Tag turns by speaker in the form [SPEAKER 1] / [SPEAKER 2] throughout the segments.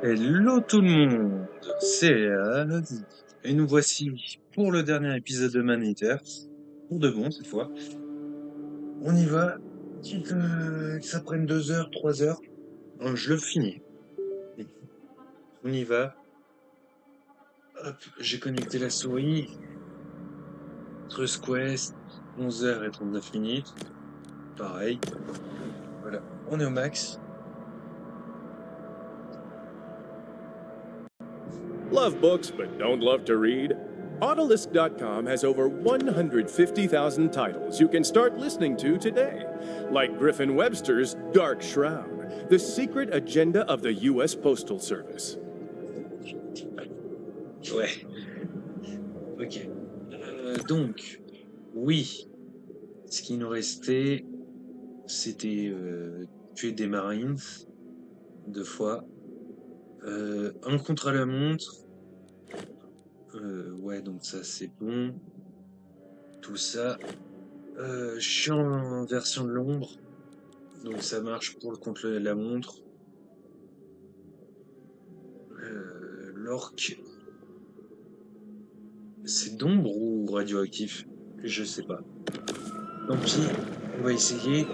[SPEAKER 1] Hello tout le monde, c'est Raz, et nous voici pour le dernier épisode de Manger, pour de bon cette fois. On y va, quitte que ça prenne 2 heures, 3 heures, je le finis. On y va, hop, j'ai connecté la souris, Trust Quest, 11h39, pareil, voilà, on est au max.
[SPEAKER 2] Love books but don't love to read? Autolist.com has over 150,000 titles you can start listening to today, like Griffin Webster's Dark Shroud, The Secret Agenda of the U.S. Postal Service.
[SPEAKER 1] Ouais, ok. Donc, oui, ce qui nous restait, c'était tuer des Marines 2 fois, un contre à la montre, ouais, donc ça c'est bon, tout ça. Je suis en version de l'ombre, donc ça marche pour le contre la montre. L'orque, c'est d'ombre ou radioactif? Je sais pas. Tant pis, on va essayer.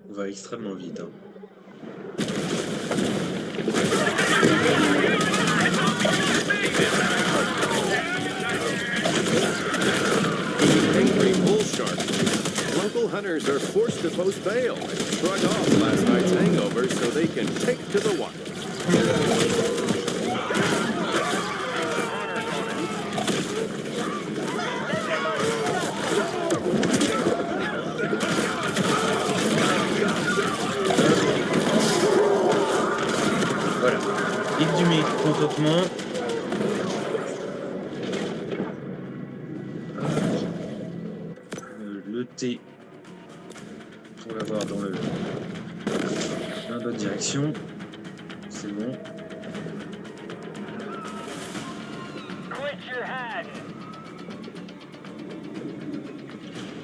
[SPEAKER 1] On va extrêmement vite, hein.
[SPEAKER 2] Angry bull shark. Local hunters are forced to post bail and shrug off last night's hangover so they can take to the water.
[SPEAKER 1] Voilà. Vite du mécontentement. Le T pour l'avoir dans la bonne direction. C'est bon.
[SPEAKER 3] Quit your hiding.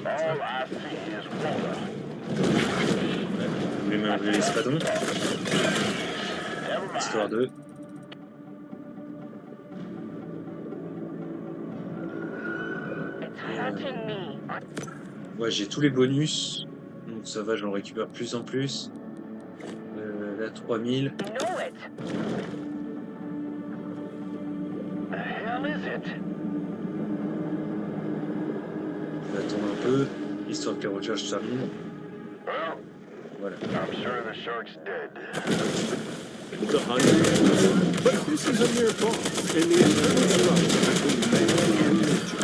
[SPEAKER 3] All I see is water.
[SPEAKER 1] Je vais m'enlever l'espadon.
[SPEAKER 3] Never mind.
[SPEAKER 1] Histoire de.
[SPEAKER 3] It's hunting me.
[SPEAKER 1] Ouais, j'ai tous les bonus. Donc ça va, j'en récupère plus en plus. La 3000.
[SPEAKER 3] You know it. The hell is it?
[SPEAKER 1] J'attends un peu, histoire que la recharge termine.
[SPEAKER 3] Well,
[SPEAKER 1] Voilà.
[SPEAKER 3] I'm sure the shark's dead.
[SPEAKER 2] The hunters? But this is a mere pause in the eternal struggle between man and nature.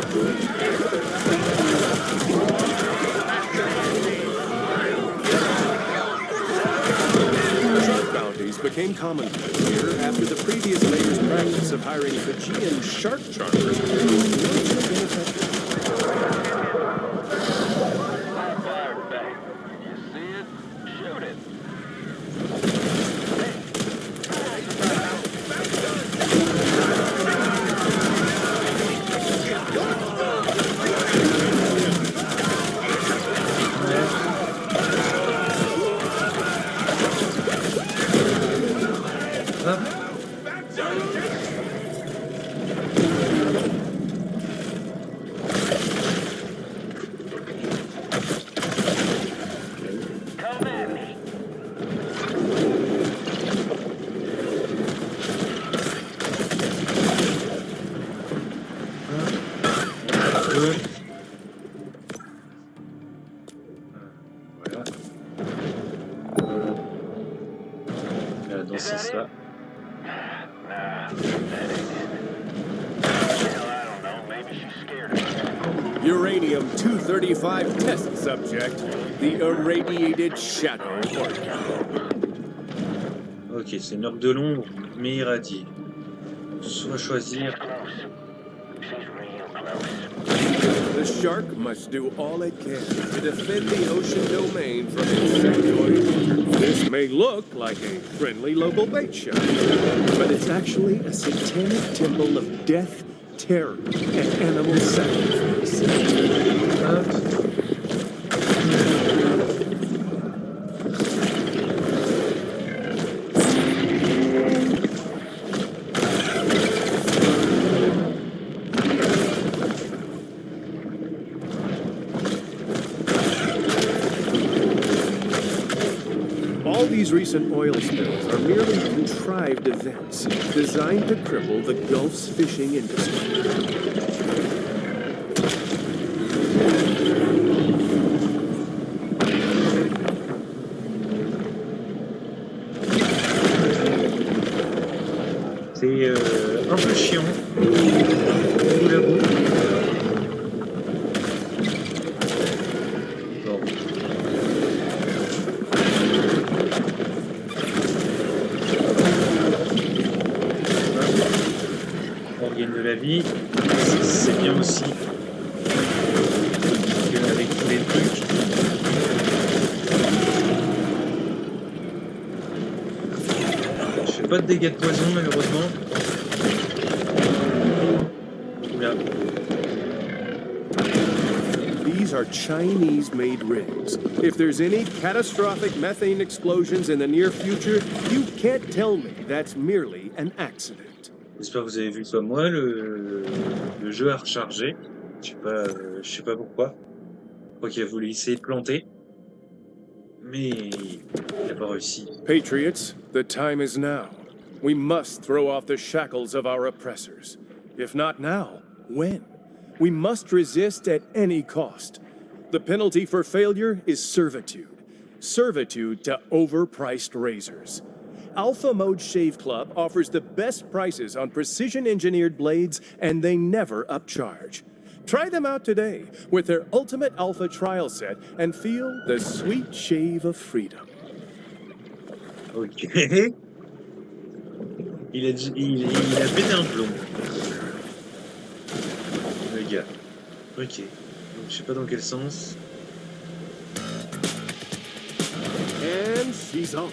[SPEAKER 2] Shark bounties became commonplace here after the previous mayor's practice of hiring Fijian shark charmers proved largely ineffective.
[SPEAKER 3] Fire back. You see it? Shoot it. Come at me.
[SPEAKER 1] Deux. Voilà. Dans ce sens-là.
[SPEAKER 3] Nah, that ain't it. Hell, I don't know. Maybe she's scared of me.
[SPEAKER 2] Uranium-235 test subject, the irradiated shadow orc.
[SPEAKER 1] Ok, c'est une orque de l'ombre, mais irradiée. Soit choisir.
[SPEAKER 3] Close. She's real close.
[SPEAKER 2] The shark must do all it can to defend the ocean domain from insectoids. This may look like a friendly local bait shop, but it's actually a satanic temple of death, terror, and animal sacrifice.
[SPEAKER 1] Hop.
[SPEAKER 2] these recent oil spills are merely contrived events designed to cripple the Gulf's fishing industry.
[SPEAKER 1] C'est un peu chiant, je vous l'avoue. Bon. Organe de la vie, c'est bien aussi avec tous les trucs. Je fais pas de dégâts de poison malheureusement. Oula.
[SPEAKER 2] These are Chinese-made rigs. If there's any catastrophic methane explosions in the near future, you can't tell me that's merely an accident.
[SPEAKER 1] J'espère que vous avez vu comme moi, le jeu a rechargé. Je sais pas pourquoi. Je crois qu'il a voulu essayer de planter. Mais il n'a pas réussi.
[SPEAKER 2] Patriots, the time is now. We must throw off the shackles of our oppressors. If not now, when? We must resist at any cost. The penalty for failure is servitude. Servitude to overpriced razors. Alpha Mode Shave Club offers the best prices on precision-engineered blades, and they never upcharge. Try them out today with their Ultimate Alpha Trial Set and feel the sweet shave of freedom.
[SPEAKER 1] Ok. Il a pété un plomb. Le gars. Ok. Donc je sais pas dans quel sens.
[SPEAKER 2] And she's off.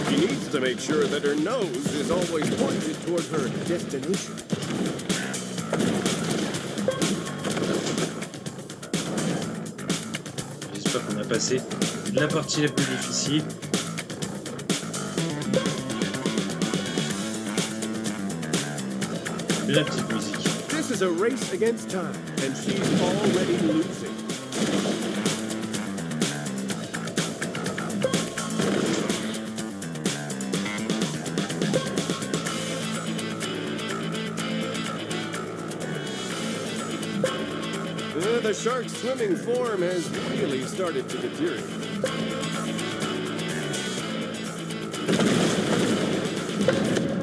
[SPEAKER 2] She needs to make sure that her nose is always pointed toward her destination.
[SPEAKER 1] J'espère qu'on a passé la partie la plus difficile. La petite musique.
[SPEAKER 2] This is a race against time, and she's already losing. The shark's swimming form has really started to deteriorate.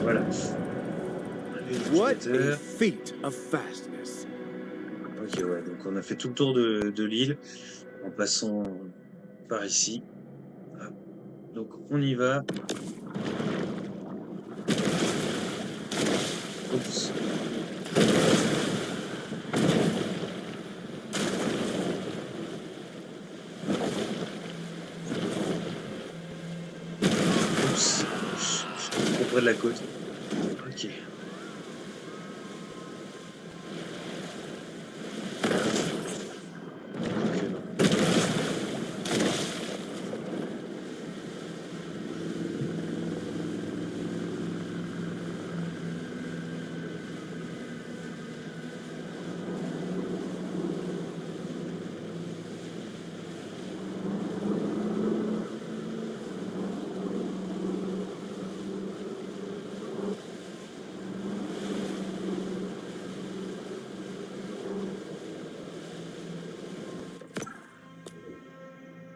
[SPEAKER 1] Voilà.
[SPEAKER 2] What a feat of fastness.
[SPEAKER 1] Ok, ouais, donc on a fait tout le tour de l'île en passant par ici. Hop. Donc on y va. Oups. Oups. Trop près de la côte. Ok.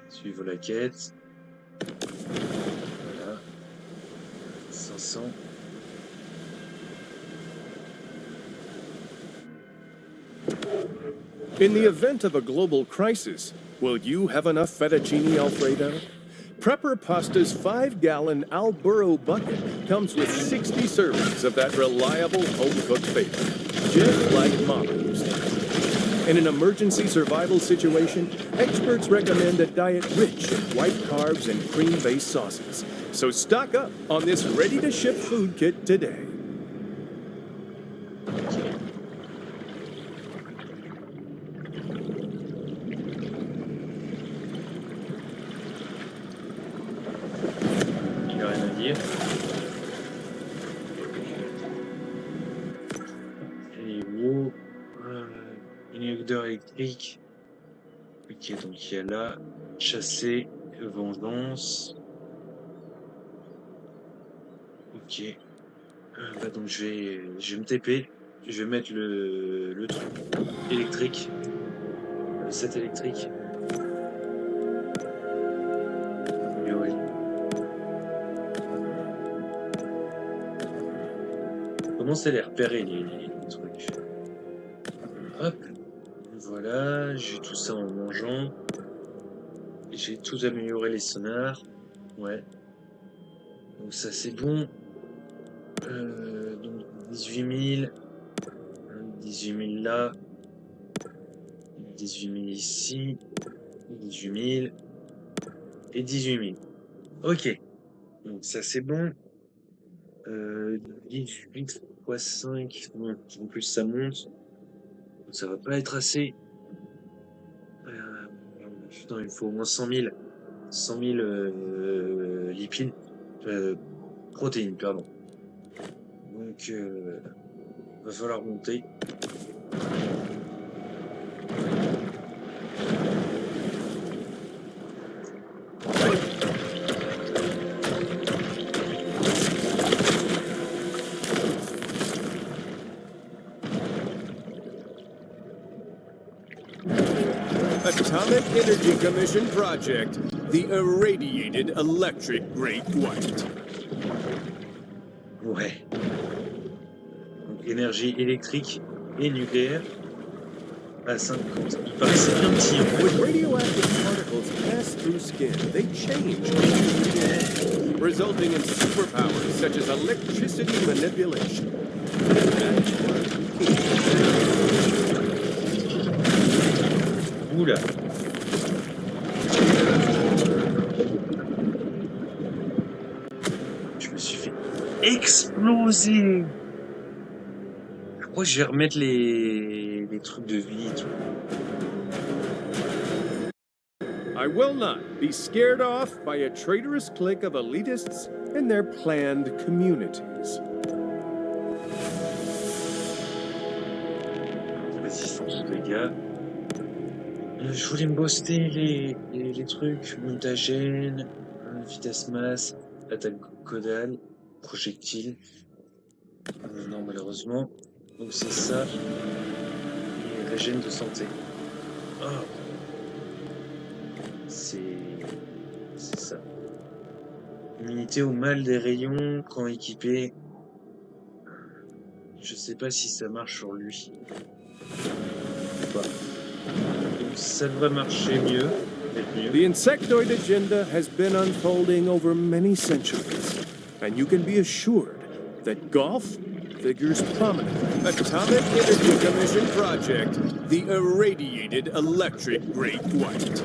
[SPEAKER 1] Suivre la quête. Voilà. 500.
[SPEAKER 2] In the event of a global crisis, will you have enough fettuccine Alfredo? Prepper Pasta's 5-gallon Alburo bucket comes with 60 servings of that reliable home-cooked favorite, just like Mama used to. In an emergency survival situation, experts recommend a diet rich in white carbs and cream-based sauces. So stock up on this ready-to-ship food kit today.
[SPEAKER 1] électrique. Ok, donc il y a là, chasser, vengeance. Ok. Bah donc je vais me TP. Je vais mettre le truc électrique. Le set électrique. Et ouais. Comment c'est les repérer les trucs? Hop. Voilà, j'ai tout ça en mangeant. J'ai tout amélioré les sonars. Ouais. Donc ça c'est bon. Donc 18 000. 18 000 là. 18 000 ici. 18 000. Et 18 000. Ok. Donc ça c'est bon. 18 fois 5. Bon, en plus ça monte. Ça va pas être assez. Putain, il faut au moins 100 000. 100 000 lipides. Protéines, pardon. Donc, va falloir monter.
[SPEAKER 2] Atomic Energy Commission Project, the irradiated electric great white.
[SPEAKER 1] Ouais. Donc, énergie électrique et nucléaire à 50. Il paraissait bien petit, en fait.
[SPEAKER 2] When radioactive particles pass through skin, they change, resulting in superpowers such as electricity manipulation.
[SPEAKER 1] Oula. Je me suis fait exploser. Je crois que je vais remettre les trucs de vie et tout.
[SPEAKER 2] I will not be scared off by a traitorous clique of elitists and their planned communities.
[SPEAKER 1] Résistance aux dégâts. Je voulais me booster les trucs, mutagène, vitesse masse, attaque caudale, projectile. Non, malheureusement. Donc c'est ça. Et régène de santé. Oh. C'est ça. Immunité au mal des rayons quand équipé. Je sais pas si ça marche sur lui. Ou pas. Donc ça devrait marcher mieux.
[SPEAKER 2] The insectoid agenda has been unfolding over many centuries, and you can be assured that golf figures prominently. Atomic Energy Commission Project, the irradiated electric great white.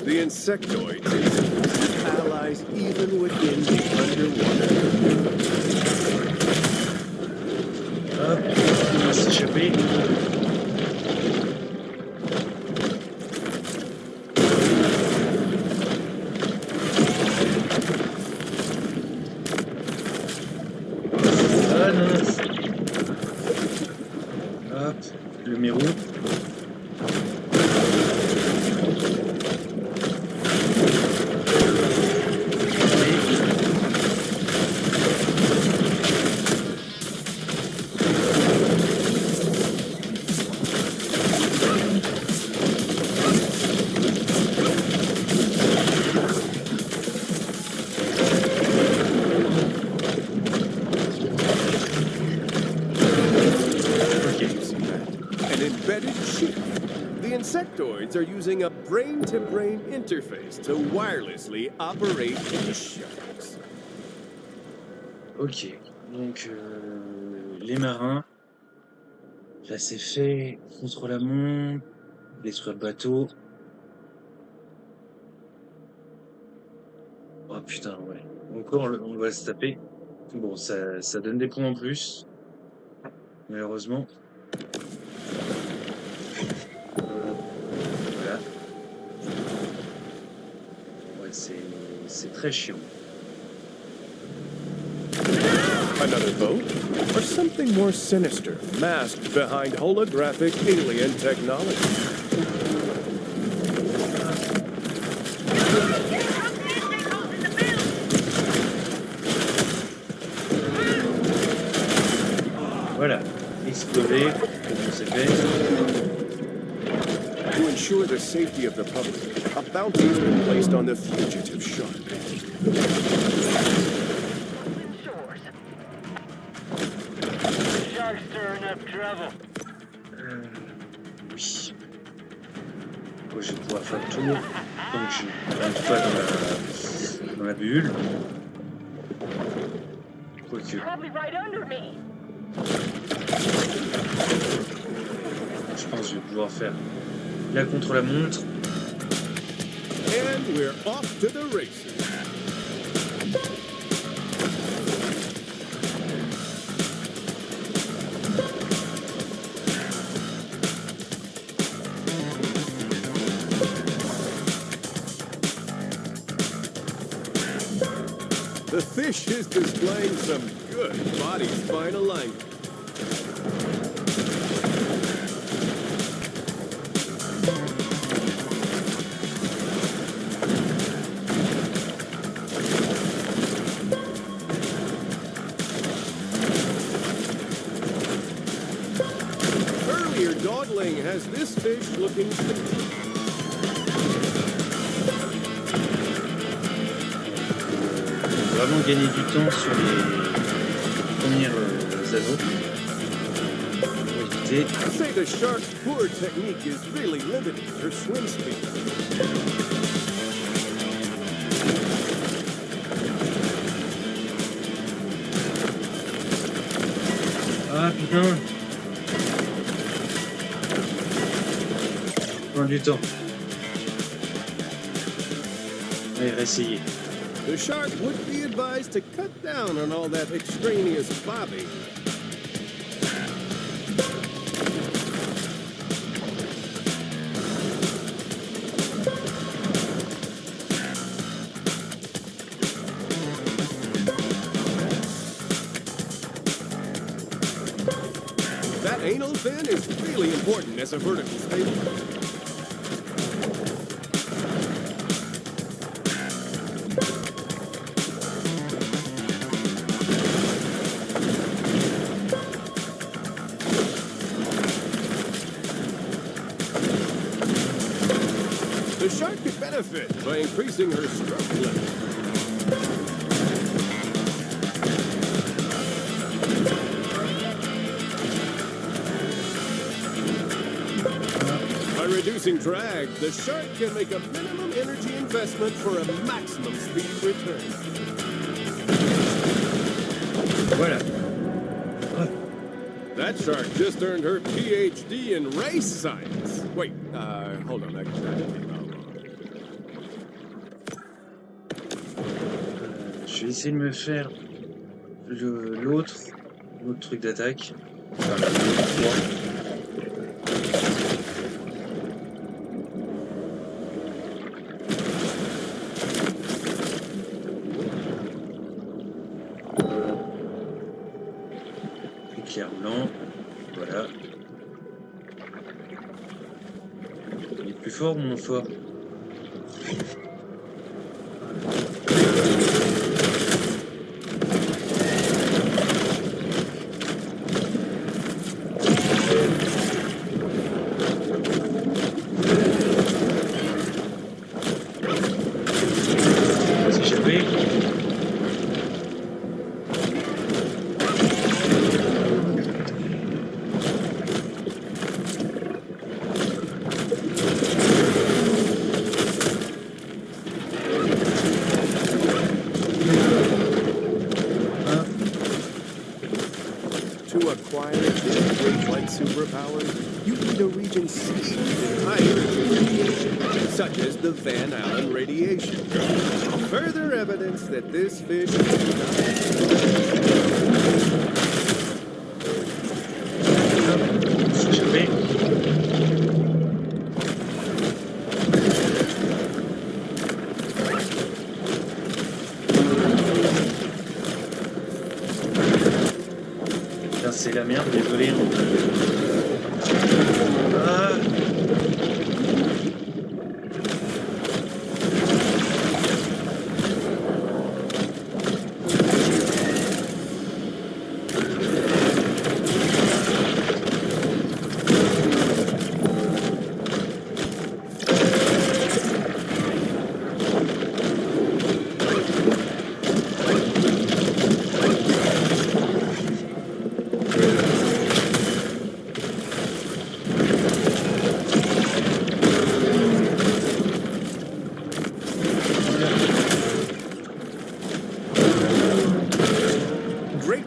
[SPEAKER 2] The insectoids have allies even within the underwater.
[SPEAKER 1] Hop, on va s'échapper. Ah non. Hop, le mérou.
[SPEAKER 2] Insectoids are using a brain-to-brain interface to wirelessly operate these sharks.
[SPEAKER 1] Ok, donc les marins, là c'est fait, contre la monde, détruire le bateau. Oh putain, ouais. Encore, on va se taper. Bon, ça donne des points en plus. Malheureusement. Voilà. Ouais, c'est très chiant.
[SPEAKER 2] Another boat? Or something more sinister, masked behind holographic alien technology?
[SPEAKER 1] Voilà, exploser, comme c'est fait.
[SPEAKER 2] To ensure the safety of the public, a bounty has been placed on the fugitive shark.
[SPEAKER 3] Shores. The shark's stirring up trouble.
[SPEAKER 1] Oui. Moi, je vais pouvoir faire le tour. Donc, je vais une fois dans la bulle. Quoique.
[SPEAKER 3] Probably right under me.
[SPEAKER 1] Je pense que je vais pouvoir faire la contre-la-montre.
[SPEAKER 2] And we're off to the races. The fish is displaying some good body spine alignment. Earlier dawdling has this fish looking
[SPEAKER 1] Vraiment gagner du temps sur les premiers anneaux pour éviter.
[SPEAKER 2] I say the shark's poor technique is really limiting her swim speed.
[SPEAKER 1] Ah putain! Prends du temps. Allez, réessayer.
[SPEAKER 2] The shark would be advised to cut down on all that extraneous bobbing. That anal fin is really important as a vertical stabilizer. The shark could benefit by increasing her stroke length. By reducing drag, the shark can make a minimum energy investment for a maximum speed return.
[SPEAKER 1] Voilà.
[SPEAKER 2] That shark just earned her PhD in race science. Wait, hold on.
[SPEAKER 1] Je vais essayer de me faire l'autre truc d'attaque. Enfin, le 3. Éclair blanc. Voilà. Il est plus fort ou moins fort?
[SPEAKER 2] To acquire great superpowers, you need a region seasoned in high energy radiation, such as the Van Allen radiation. Further evidence that this fish is not
[SPEAKER 1] fait. Putain, c'est la merde, désolé. Ah.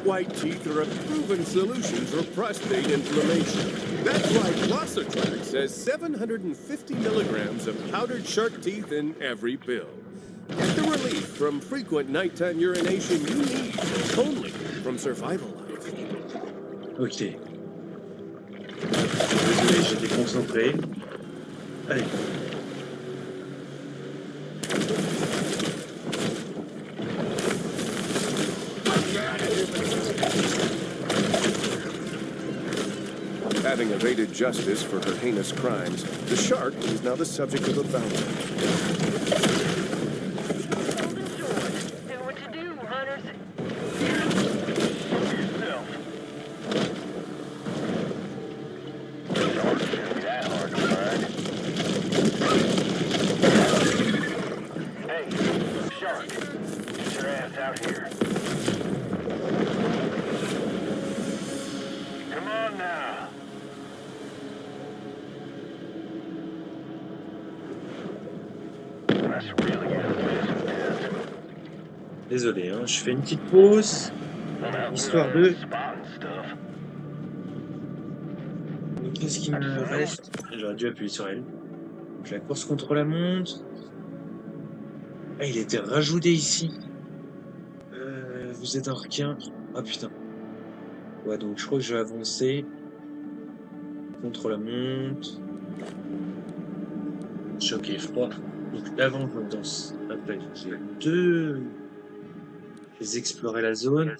[SPEAKER 2] White teeth are a proven solution for prostate inflammation. That's why Glossotrax has 750 milligrams of powdered shark teeth in every pill. Get the relief from frequent nighttime urination you need, only from Survival Life.
[SPEAKER 1] Ok. Désolé, j'étais concentré. Allez.
[SPEAKER 2] Having evaded justice for her heinous crimes, the shark is now the subject of a bounty.
[SPEAKER 3] Do what you do, hunters. Yourself. Sharks shouldn't be that hard to find. Hey, shark, get your ass out here. Come on now.
[SPEAKER 1] Désolé, hein, je fais une petite pause, histoire de... Donc, qu'est-ce qui me reste? J'aurais dû appuyer sur elle. Donc, la course contre la montre. Ah, il était rajouté ici. Vous êtes un requin. Ah putain. Ouais, donc je crois que je vais avancer. Contre la montre. Choc et froid. Donc l'avant, je danse. Après, j'ai deux... Les explorer la zone,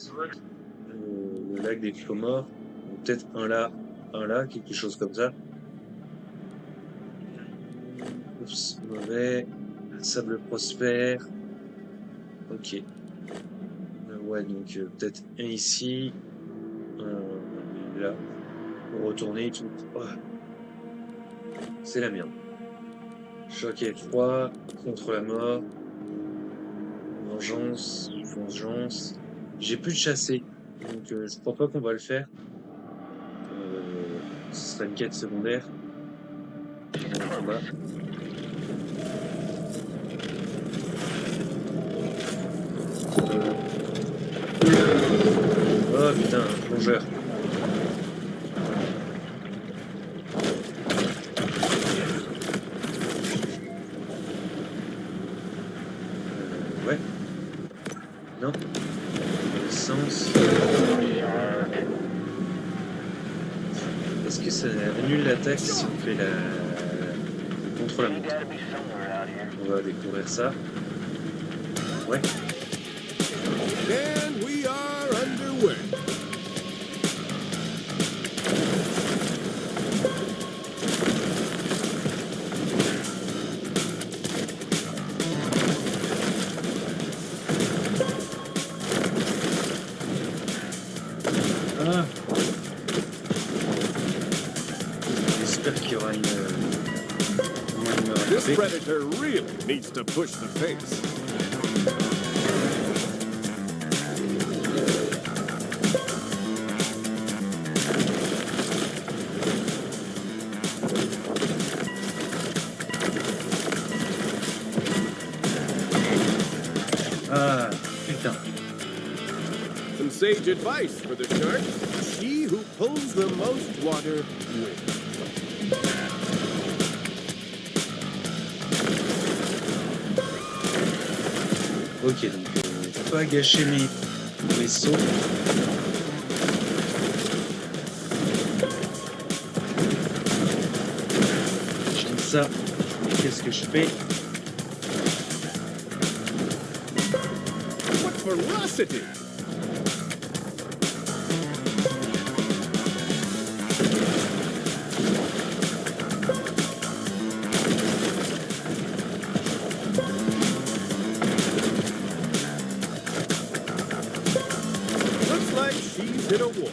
[SPEAKER 1] le lac des Comores, peut-être un là, quelque chose comme ça. Oups, mauvais. Sable prospère. Ok. Ouais, donc peut-être un ici, un là, pour retourner et tout. Oh. C'est la merde. Choc et froid, contre la mort. Vengeance. J'ai plus de chassé, donc je crois pas qu'on va le faire. Ce sera une quête secondaire. Combat. Oh putain, un plongeur. Ouais. Non. Sens. Est-ce que ça annule l'attaque si on fait la contre la montre? On va découvrir ça. Ouais.
[SPEAKER 2] And we are underway.
[SPEAKER 1] Ah. J'espère qu'il y aura une...
[SPEAKER 2] This predator really needs to push the pace.
[SPEAKER 1] Ah, putain.
[SPEAKER 2] Some sage advice for the shark. She who pulls the most water wins.
[SPEAKER 1] Ok, donc pas gâcher mes vaisseaux. ça. Et qu'est-ce que je fais?
[SPEAKER 2] What ferocity! Looks like she's hit a wall.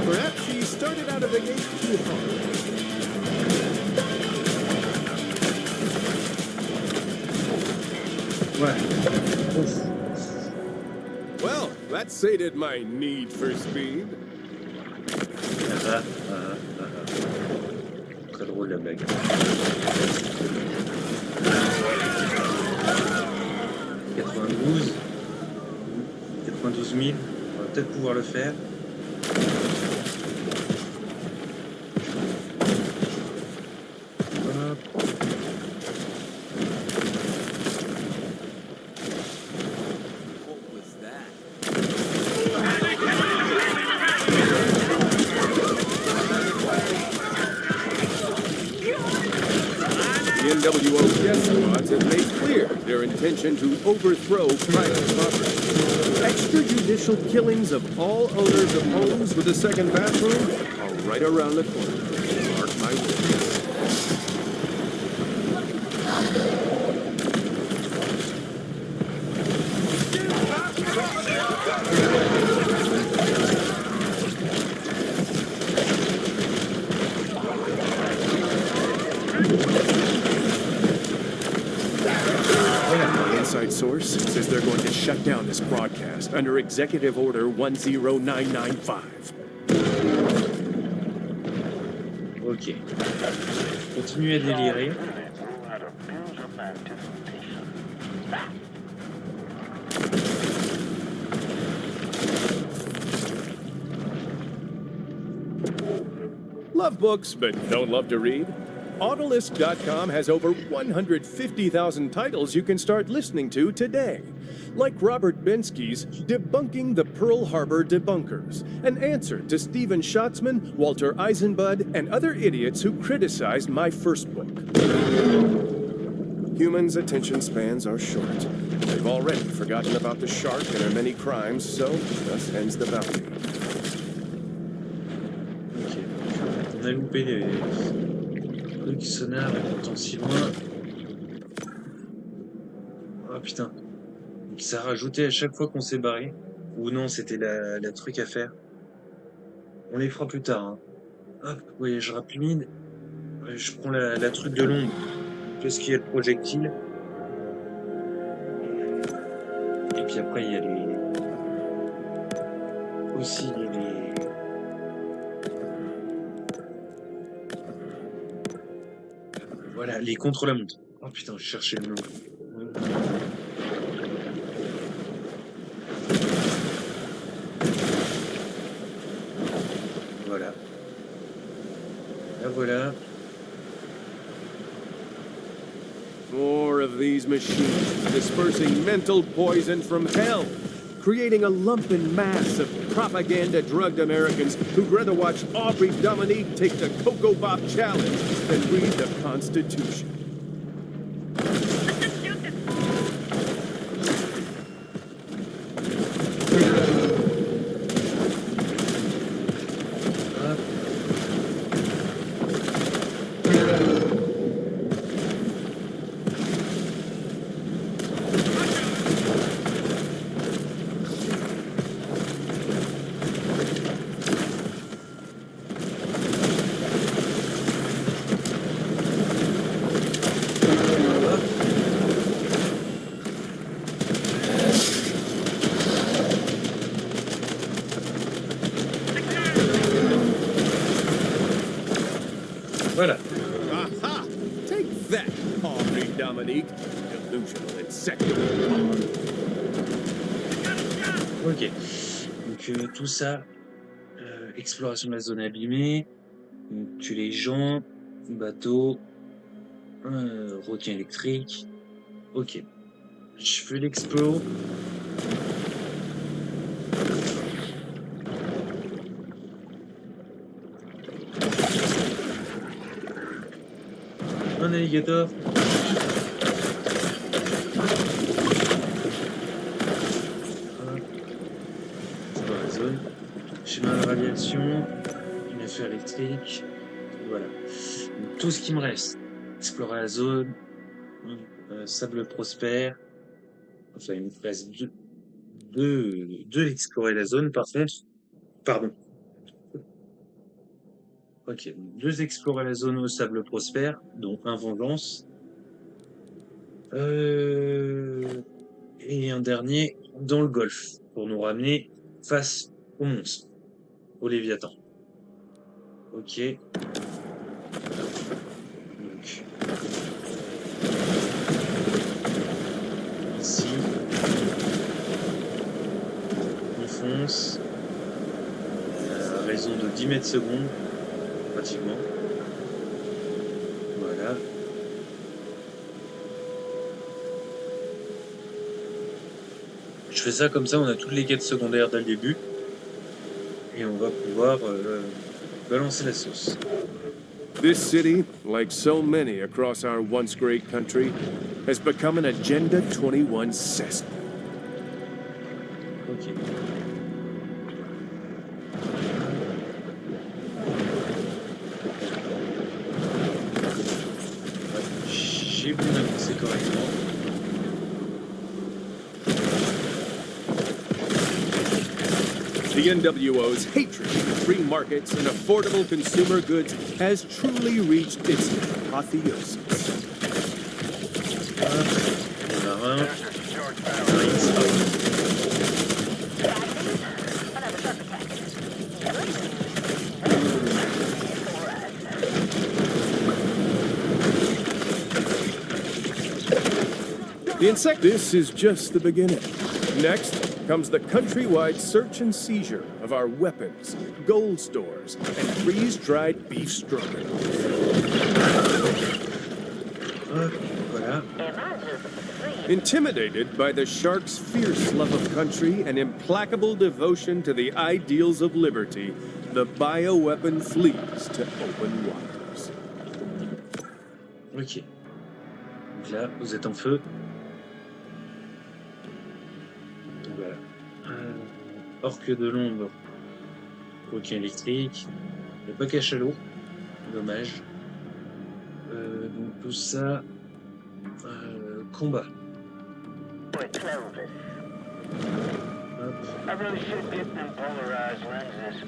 [SPEAKER 2] Perhaps she started out of the gate too hard.
[SPEAKER 1] Ouais. Ouf.
[SPEAKER 2] Well, that sated my need for speed.
[SPEAKER 1] Ah, ah, ah, ah. Très drôle la blague. 92. 92 000. On va peut-être pouvoir le faire. Hop.
[SPEAKER 2] The NWO death squads have made clear their intention to overthrow private property. Extrajudicial killings of all owners of homes with a second bathroom are right around the corner. Mark my words. An inside source says they're going to shut down this broadcast under Executive Order 10995.
[SPEAKER 1] Ok. Continuez à délirer.
[SPEAKER 2] Love books, but don't love to read? Autolist.com has over 150,000 titles you can start listening to today. Like Robert Bensky's Debunking the Pearl Harbor Debunkers, an answer to Stephen Schatzman, Walter Eisenbud, and other idiots who criticized my first book. Humans' attention spans are short. They've already forgotten about the shark and her many crimes, so thus ends the bounty.
[SPEAKER 1] Ok. On a loupé les trucs sonores pourtant si loin. Oh putain. Donc ça a rajouté à chaque fois qu'on s'est barré. Ou non, c'était la truc à faire. On les fera plus tard. Hein. Hop, voyage rapide. Je prends la truc de l'ombre. Qu'est-ce qu'il y a le projectile. Et puis après, il y a les... Aussi, il y a les... Voilà, les contre-la-montre. Oh putain, je cherchais le nom. Voilà. Là, voilà.
[SPEAKER 2] More of these machines dispersing mental poison from hell, creating a lumpen mass of propaganda-drugged Americans who'd rather watch Aubrey Dominique take the Cocoa Bob Challenge than read the Constitution.
[SPEAKER 1] Voilà.
[SPEAKER 2] Aha! Take that, Aubrey Dominique, delusional and secular.
[SPEAKER 1] Ok. Donc tout ça, exploration de la zone abîmée, on tue les gens, bateau, requin électrique. Ok. Je fais l'explo. Un alligator. C'est dans la zone. Chemin de radiation. Une affaire électrique. Voilà. Donc, tout ce qui me reste. Explorer la zone. Sable prospère. Enfin, il me reste deux explorer la zone, par contre. Pardon. Ok. 2 explorer la zone au sable prospère, dont un vengeance. Et un dernier dans le golfe, pour nous ramener face au monstre, au Léviathan. Ok. Donc, ici, on fonce à raison de 10 mètres secondes, pratiquement. Voilà. Je fais ça comme ça, on a toutes les quêtes secondaires dès le début. Et on va pouvoir balancer la sauce.
[SPEAKER 2] This city, like so many across our once great country, has become an Agenda 21 cesspool.
[SPEAKER 1] Ok. J'ai voulu avancer correctement.
[SPEAKER 2] The NWO's hatred for free markets and affordable consumer goods has truly reached its apotheosis.
[SPEAKER 1] On a un.
[SPEAKER 2] The insect. This is just the beginning. Next comes the countrywide search and seizure of our weapons, gold stores, and freeze-dried beef stroganoff.
[SPEAKER 1] Voilà.
[SPEAKER 2] Intimidated by the shark's fierce love of country and implacable devotion to the ideals of liberty, the bioweapon flees to open waters.
[SPEAKER 1] Ok. Donc là, vous êtes en feu. Donc voilà. Orque de l'ombre. Requin électrique. Il n'y a pas cachalot. Dommage. Donc tout ça. Combat.
[SPEAKER 3] With Clovis.
[SPEAKER 1] Hop.
[SPEAKER 3] I really should get them polarized lenses.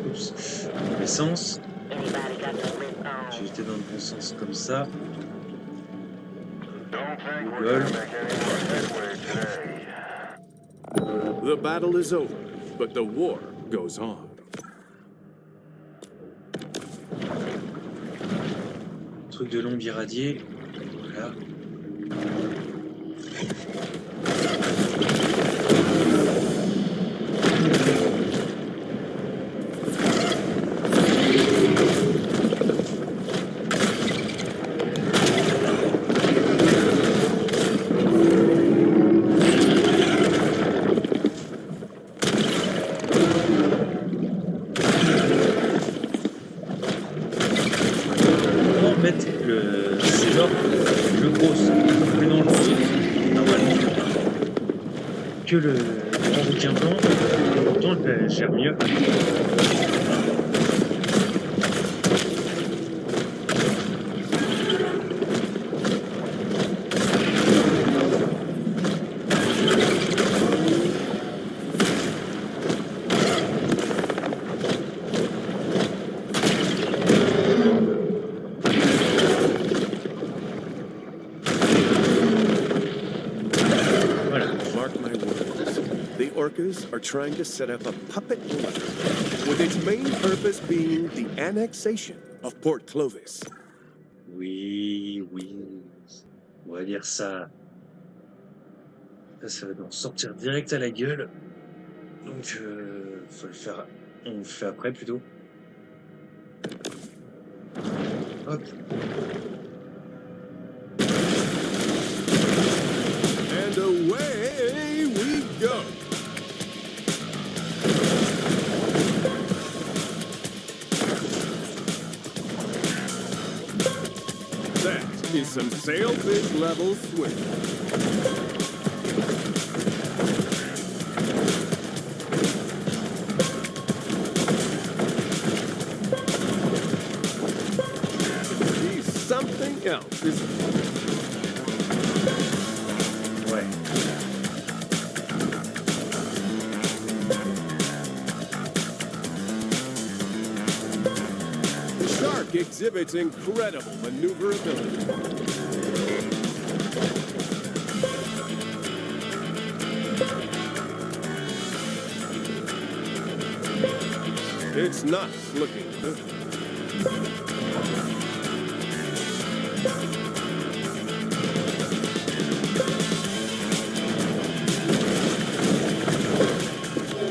[SPEAKER 1] Oups. Essence.
[SPEAKER 3] Anybody got the lip on?
[SPEAKER 1] J'ai été dans le bon sens comme ça.
[SPEAKER 3] Don't think we're
[SPEAKER 1] Lol.
[SPEAKER 3] gonna make any more headway today.
[SPEAKER 2] The battle is over, but the war goes on.
[SPEAKER 1] Truc de l'ombre irradié. Voilà. C'est l'or, le gros, plus dans le dos, normalement, que le grand requin blanc, pourtant je gère mieux.
[SPEAKER 2] Orcas are trying to set up a puppet war, with its main purpose being the annexation of Port Clovis.
[SPEAKER 1] Oui, on va dire ça. Ça va nous sortir direct à la gueule. Donc, faut le faire. On le fait après plutôt. Hop.
[SPEAKER 2] And away we go. That is some sailfish level swim. He's something else, isn't he?
[SPEAKER 1] Ouais.
[SPEAKER 2] The shark exhibits incredible maneuverability. It's not looking good.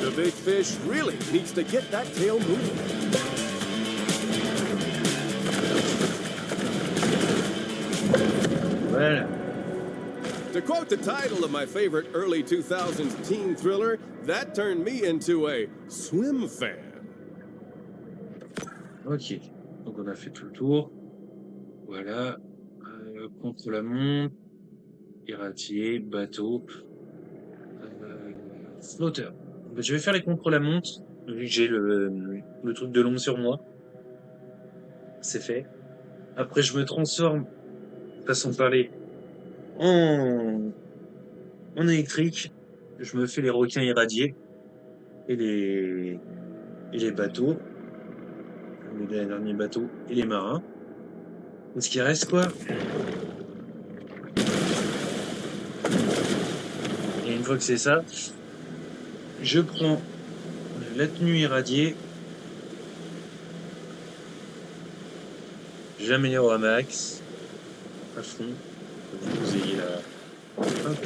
[SPEAKER 2] The big fish really needs to get that tail moving.
[SPEAKER 1] Voilà.
[SPEAKER 2] To quote the title of my favorite early 2000s teen thriller, that turned me into a swim fan.
[SPEAKER 1] Ok. Donc on a fait tout le tour. Voilà. Contre la montre. Irradié. Bateau. Flotteur. Bah, je vais faire les contre la montre. Vu que j'ai le truc de l'ombre sur moi. C'est fait. Après, je me transforme, façon de parler, en électrique. Je me fais les requins irradiés. Et les bateaux. Les derniers bateaux. Et les marins. Et ce qui reste, quoi. Et une fois que c'est ça, je prends la tenue irradiée. J'améliore à max. À fond. Pour que vous ayez la... Hop.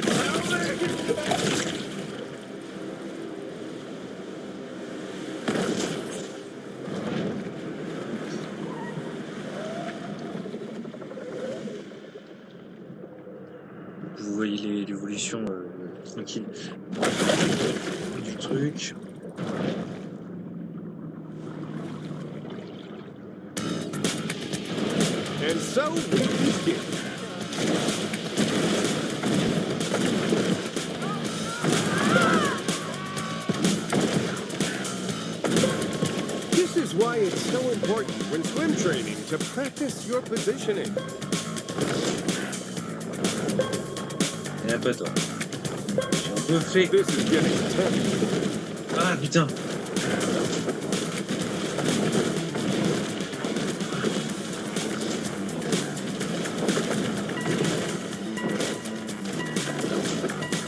[SPEAKER 1] Vous voyez l'évolution tranquille du truc.
[SPEAKER 2] And so we begin. This is why it's so important when swim training to practice your positioning.
[SPEAKER 1] Il n'y a pas tort. J'ai un peu fait...
[SPEAKER 2] This is getting tense.
[SPEAKER 1] Ah putain.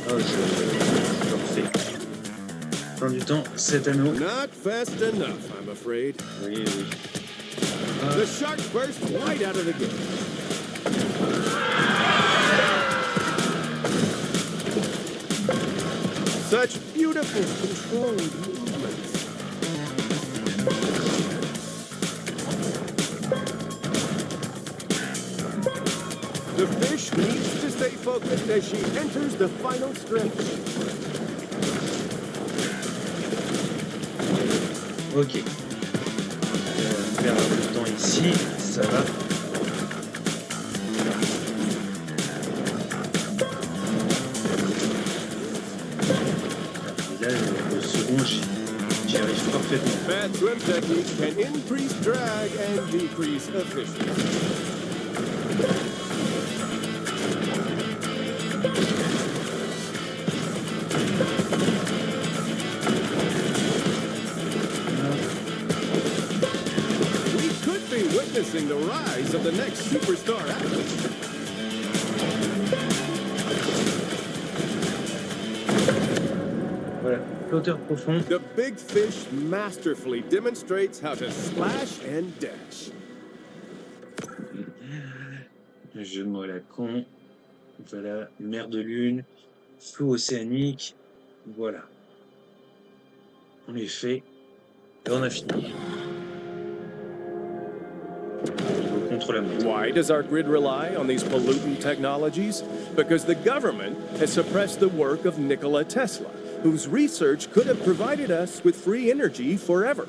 [SPEAKER 1] Oh, c'est parfait. Fin du temps, 7 anneaux.
[SPEAKER 2] Not fast enough, I'm afraid.
[SPEAKER 1] Oui, oui.
[SPEAKER 2] The shark burst right out of the gate. Such beautiful, controlled movements. The fish needs to stay focused as she enters the final stretch.
[SPEAKER 1] Ok. On perd un peu de temps ici, ça va. Et là, le second, j'y arrive parfaitement.
[SPEAKER 2] Bad swim technique can increase drag and decrease efficiency. We could be witnessing the rise of the next superstar athlete.
[SPEAKER 1] Voilà, flotteur profond.
[SPEAKER 2] The big fish masterfully demonstrates how to slash and dash.
[SPEAKER 1] Je me la con. Voilà, mer de lune, flot océanique. Voilà. On les fait. Et on a fini. Niveau contre la montre.
[SPEAKER 2] Why does our grid rely on these pollutant technologies? Because the government has suppressed the work of Nikola Tesla, whose research could have provided us with free energy forever.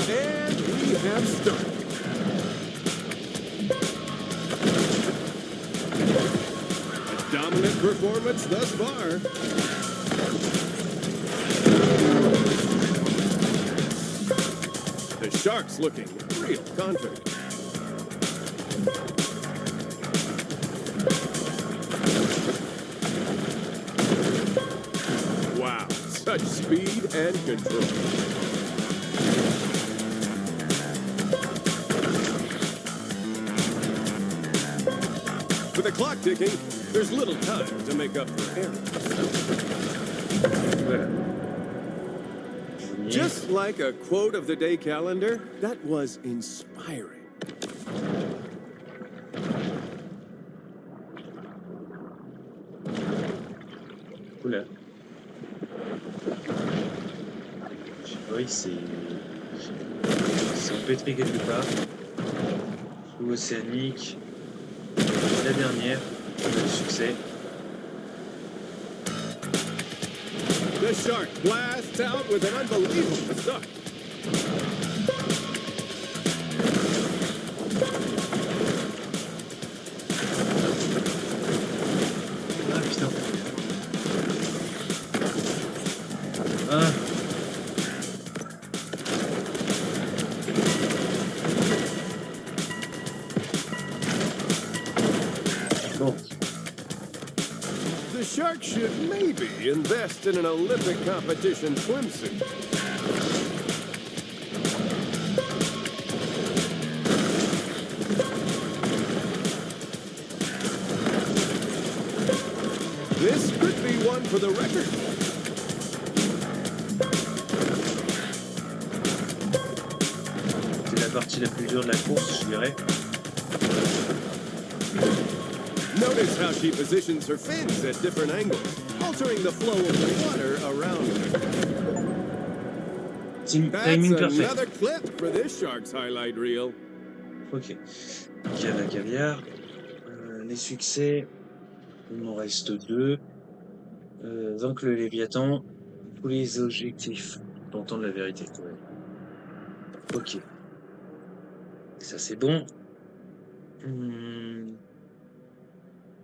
[SPEAKER 2] And we have started. A dominant performance thus far. The shark's looking real confident. Wow, such speed and control. With the clock ticking, there's little time to make up for errors.
[SPEAKER 1] Voilà.
[SPEAKER 2] Just like a quote of the day calendar, that was inspiring.
[SPEAKER 1] Oula. Je sais pas, il s'est empêtré quelque part. Sous océanique. La dernière. On a du succès.
[SPEAKER 2] The shark blasts out with an unbelievable start.
[SPEAKER 1] Ah putain. Ah. Bon.
[SPEAKER 2] The shark should maybe invest in an Olympic competition swimsuit. This could be one for the record.
[SPEAKER 1] C'est la partie la plus dure de la course, je dirais.
[SPEAKER 2] Notice how she positions her fins at different angles, altering the flow of the water around her.
[SPEAKER 1] Timing
[SPEAKER 2] That's
[SPEAKER 1] parfait.
[SPEAKER 2] another clip for this shark's highlight reel.
[SPEAKER 1] Ok. Cave à caviar. Les succès. Il m'en reste 2. Vaincre le Léviathan. Tous les objectifs. D'entendre la vérité. Ouais. Ok. Ça c'est bon.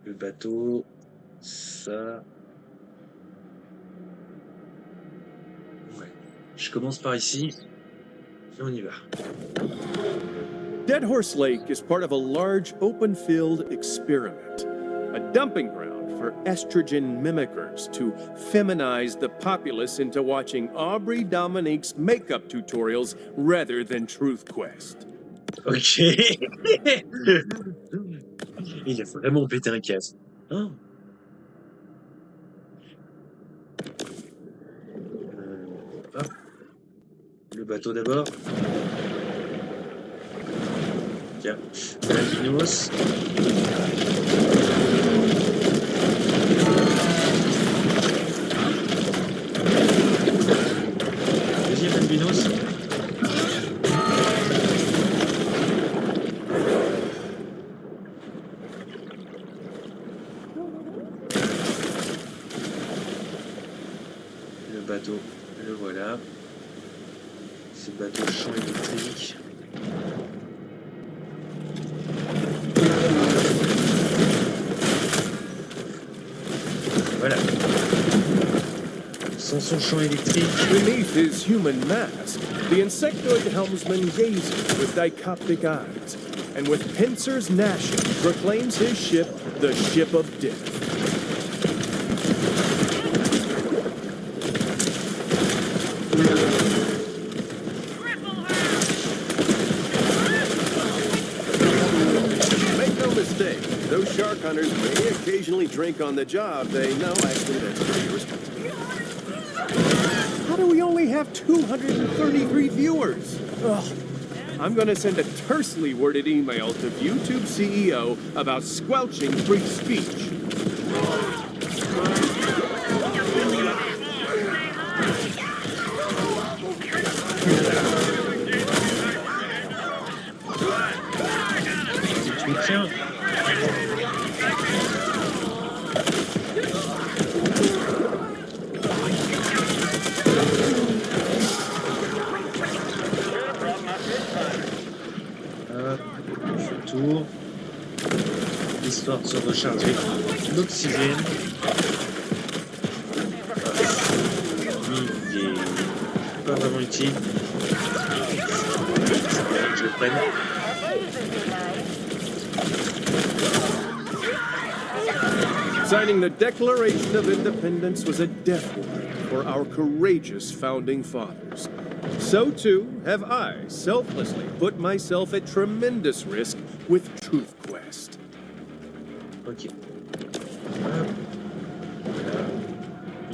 [SPEAKER 1] Le bateau. Ça. Ouais. Je commence par ici. Et on y va.
[SPEAKER 2] Dead Horse Lake is part of a large open-field experiment, a dumping ground for estrogen mimickers to feminize the populace into watching Aubrey Dominique's makeup tutorials rather than Truth Quest.
[SPEAKER 1] Ok. Il a vraiment pété un casque. Hein hop. Le bateau d'abord. Tiens, l'albinos. Deuxième albinos. Le bateau, le voilà. C'est le bateau champ électrique. Voilà. Sans son champ électrique.
[SPEAKER 2] Beneath his human mask, the insectoid helmsman gazes with dichoptic eyes, and with pincers gnashing, proclaims his ship the Ship of Death. Make no mistake, those shark hunters may occasionally drink on the job. They know actually that's pretty irresponsible. How do we only have 233 viewers? Ugh. I'm going to send a tersely worded email to YouTube CEO about squelching free speech.
[SPEAKER 1] Tiens. Hop, on fait le tour. Histoire de se recharger l'oxygène. Lui, il est pas vraiment utile. C'est bien que je le prenne.
[SPEAKER 2] Signing the Declaration of Independence was a death warrant for our courageous founding fathers. So too have I selflessly put myself at tremendous risk with Truth Quest.
[SPEAKER 1] Ok. Hop. Voilà.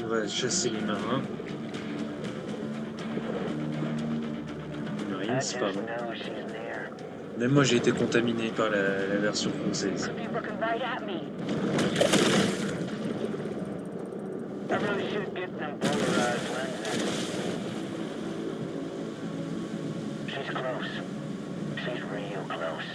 [SPEAKER 1] On va chasser les marins. Marine, c'est pas bon. Même moi j'ai été contaminé par la version française.
[SPEAKER 3] I really should get them polarized lenses. She's close. She's real close.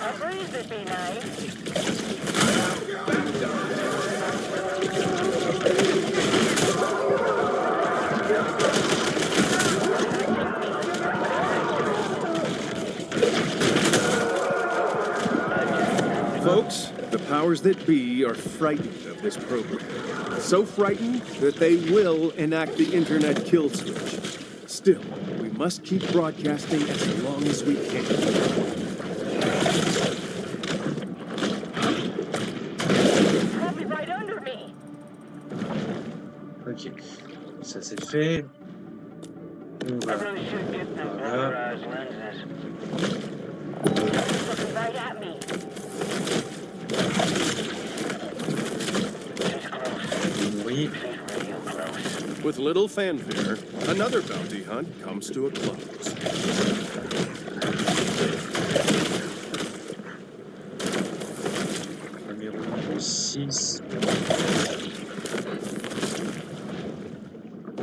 [SPEAKER 3] A breeze would be nice.
[SPEAKER 2] Folks, the powers that be are frightened of this program. So frightened that they will enact the internet kill switch. Still, we must keep broadcasting as long as we can.
[SPEAKER 3] Probably right under me.
[SPEAKER 1] Ok. Ça c'est fait. On
[SPEAKER 3] I
[SPEAKER 1] va.
[SPEAKER 3] really should get them
[SPEAKER 1] Voilà.
[SPEAKER 3] polarized lenses. Looking right at me. She's close.
[SPEAKER 1] Nourri.
[SPEAKER 3] She's real close.
[SPEAKER 2] With little fanfare, another bounty hunt comes to a close.
[SPEAKER 1] Numéro 6.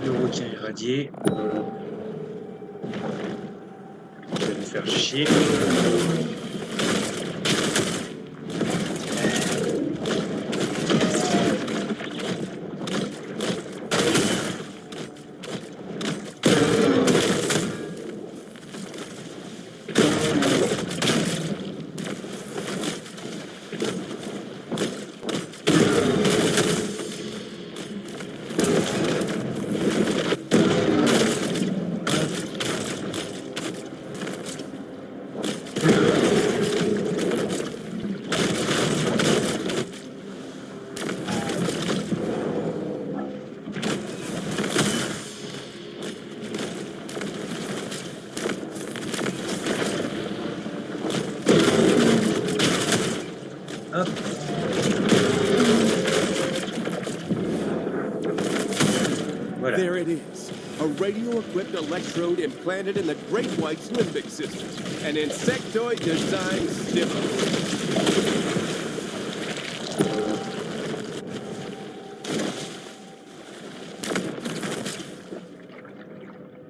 [SPEAKER 1] Le requin irradié. Il va nous faire chier. Hop. Voilà.
[SPEAKER 2] There it is. A radio-equipped electrode implanted in the great white's limbic system. An insectoid designed stimulus.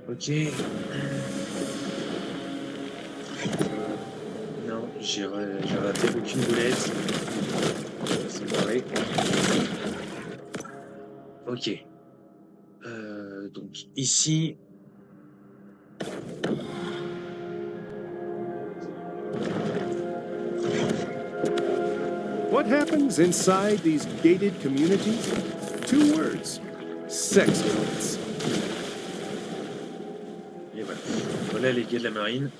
[SPEAKER 1] Ok. Non, j'ai raté aucune boulette. C'est pareil. Ok. Donc ici.
[SPEAKER 2] What happens inside these gated communities? 2 words. Sex cults.
[SPEAKER 1] Et voilà. Voilà les gars de la marine.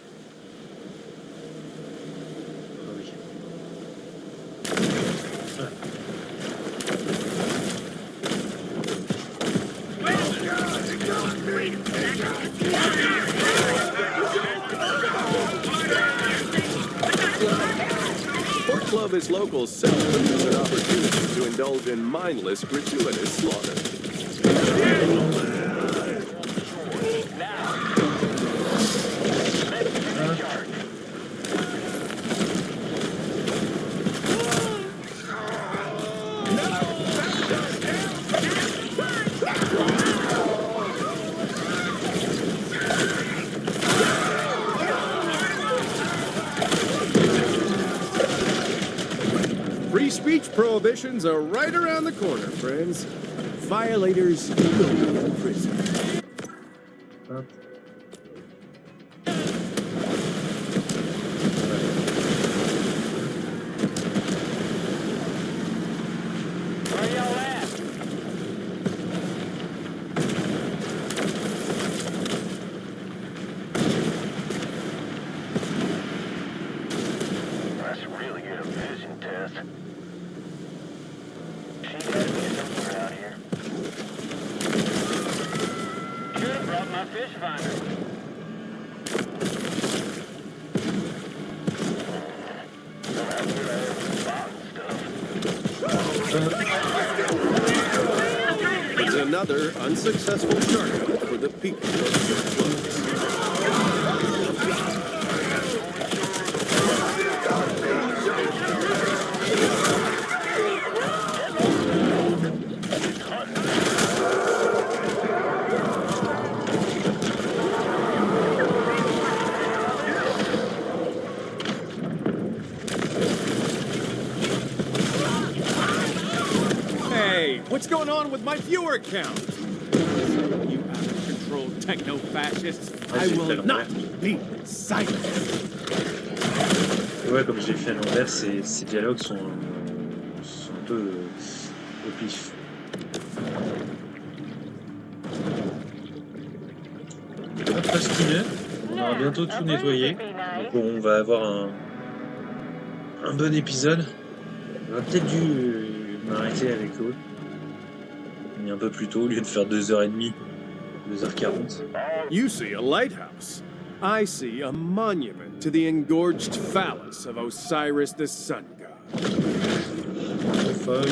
[SPEAKER 1] Ah oui. Ah.
[SPEAKER 2] club its locals seldom miss an opportunity to indulge in mindless, gratuitous slaughter. Free speech prohibitions are right around the corner, friends. Violators will be in prison.
[SPEAKER 1] Hop.
[SPEAKER 3] Where y'all at? That's really good vision test. She had me somewhere out here. Should have brought my fish finder. Well, that's what I have in the box stuff.
[SPEAKER 2] It's another unsuccessful shark hunt for the people of the clubs. Hey, what's going on with my viewer count? You out-of-control techno-fascists, I will not be silenced.
[SPEAKER 1] Ouais, comme j'ai fait à l'envers, ces dialogues sont un peu au pif. Presque une heure. On aura bientôt tout nettoyé. Donc on va avoir un bon épisode. On va peut-être dû m'arrêter avec l'autre. Mais un peu plus tôt, au lieu de faire 2h30, 2h40.
[SPEAKER 2] You see a lighthouse. I see a monument to the engorged phallus of Osiris the sun god.
[SPEAKER 1] Fuck.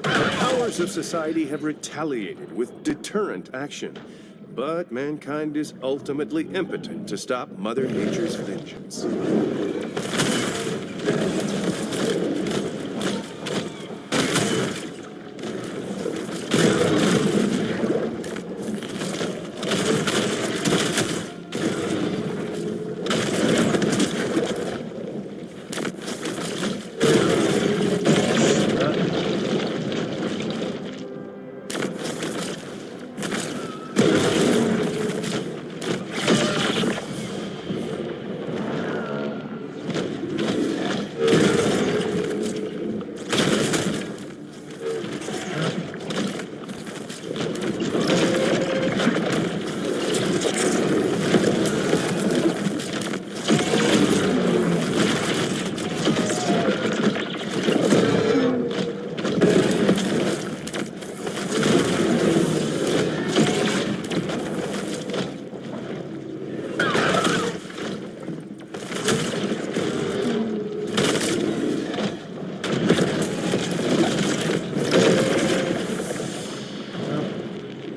[SPEAKER 2] The powers of society have retaliated with deterrent action, but mankind is ultimately impotent to stop Mother Nature's vengeance.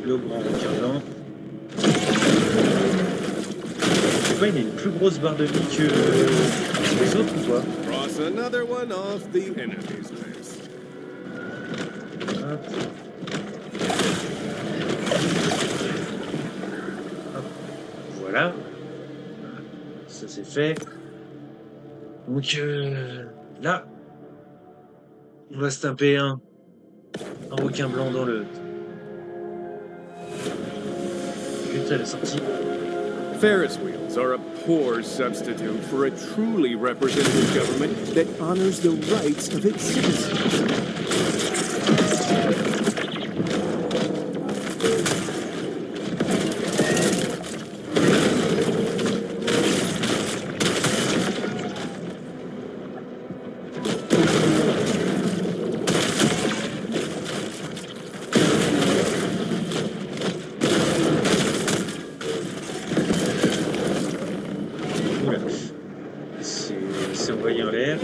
[SPEAKER 1] Le grand requin blanc. Je sais pas, il a une plus grosse barre de vie que les autres ou pas?
[SPEAKER 2] Cross another one off the enemy's list.
[SPEAKER 1] Hop. Hop. Voilà. Ça c'est fait. Donc là, on va se taper un requin blanc dans le but à la sortie.
[SPEAKER 2] Ferris wheels are a poor substitute for a truly representative government that honors the rights of its citizens.
[SPEAKER 1] Oula. C'est envoyé en l'air.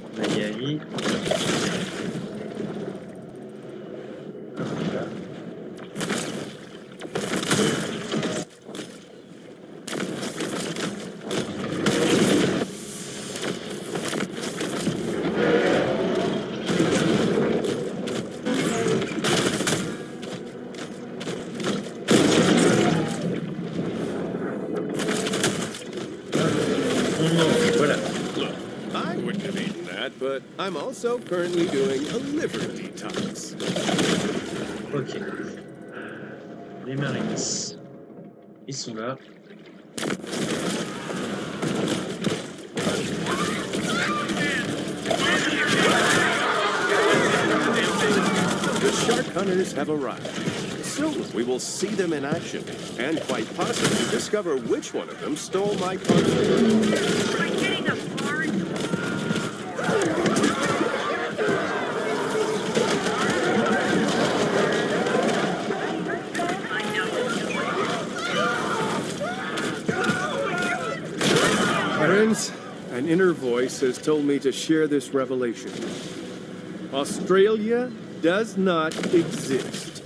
[SPEAKER 1] On va y aller. Voilà. On mange, voilà.
[SPEAKER 2] Look, I wouldn't have eaten that, but I'm also currently doing a liver detox.
[SPEAKER 1] Ok. Les marines. Ils sont là.
[SPEAKER 2] The shark hunters have arrived. Soon we will see them in action, and quite possibly discover which one of them stole my carnivore. Friends, an inner voice has told me to share this revelation. Australia does not exist.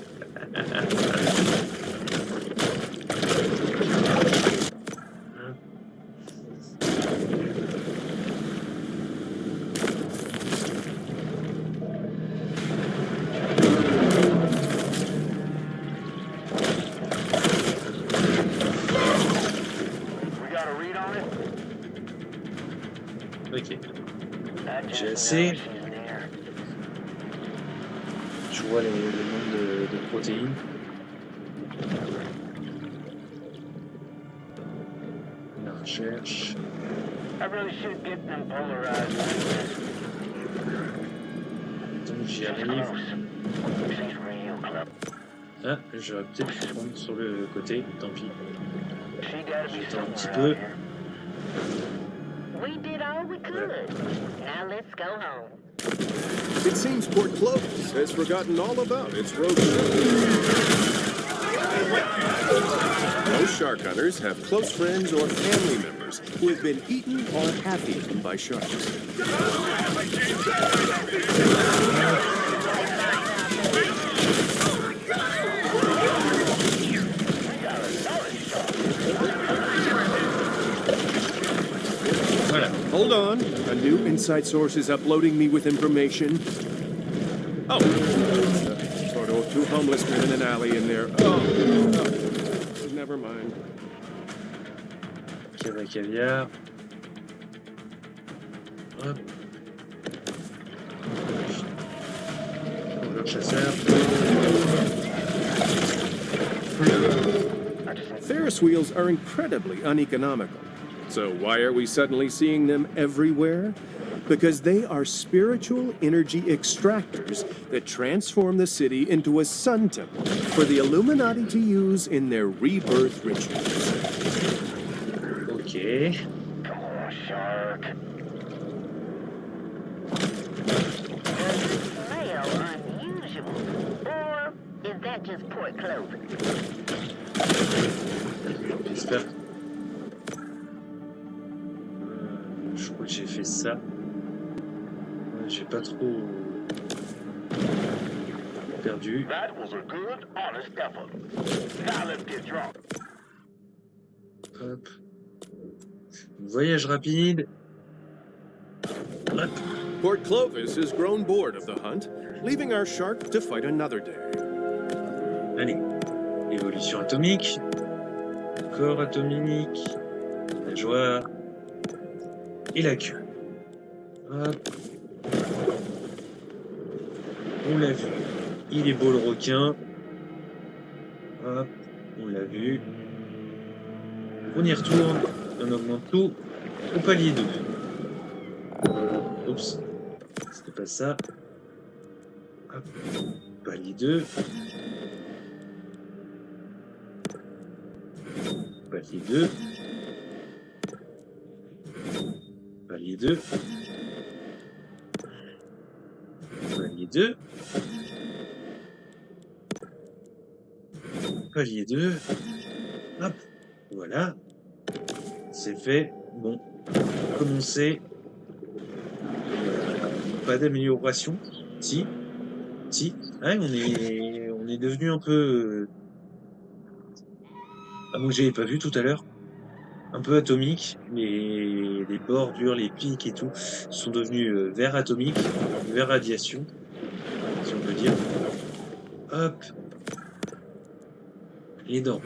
[SPEAKER 1] Ok. J'ai assez. Je vois les nombres de protéines. On recherche. Donc j'y arrive. Ah, j'aurais peut-être pu prendre sur le côté, tant pis. J'attends un petit peu.
[SPEAKER 4] We did all we could. Now let's go home.
[SPEAKER 2] It seems Port Clovis has forgotten all about its road. Most shark hunters have close friends or family members who have been eaten or half-eaten by sharks.
[SPEAKER 1] Voilà.
[SPEAKER 2] Hold on. A new inside source is uploading me with information. Oh. Photo of two homeless men in an alley in there. Oh. Never mind.
[SPEAKER 1] Caviar, caviar. Hop. Le chasseur.
[SPEAKER 2] Ferris wheels are incredibly uneconomical. So why are we suddenly seeing them everywhere? Because they are spiritual energy extractors that transform the city into a sun temple for the Illuminati to use in their rebirth rituals.
[SPEAKER 1] Ok.
[SPEAKER 3] Come on, shark.
[SPEAKER 4] Does it smell unusual? Or is that just Port Clovis?
[SPEAKER 1] J'espère. Je crois que j'ai fait ça. Ouais, j'ai pas trop perdu.
[SPEAKER 3] That was a good, honest effort. Now let's get drunk.
[SPEAKER 1] Hop. Voyage rapide. Hop.
[SPEAKER 2] Port Clovis has grown bored of the hunt, leaving our shark to fight another day.
[SPEAKER 1] Allez. Évolution atomique. Corps atomique. Nageoire. Et la queue. Hop. On l'a vu. Il est beau le requin. Hop. On l'a vu. On y retourne. On augmente tout au palier 2. Oups. C'était pas ça. Hop. Palier 2. Palier 2. Palier 2. Palier 2. Palier 2. Hop. Voilà. C'est fait. Bon. commencer. Pas d'amélioration. Si. Ouais, on est devenu un peu... Ah, moi, j'avais pas vu tout à l'heure. Un peu atomique. Les bordures, les pics et tout sont devenus vert atomique, vert radiation, si on peut dire. Hop. Les dents.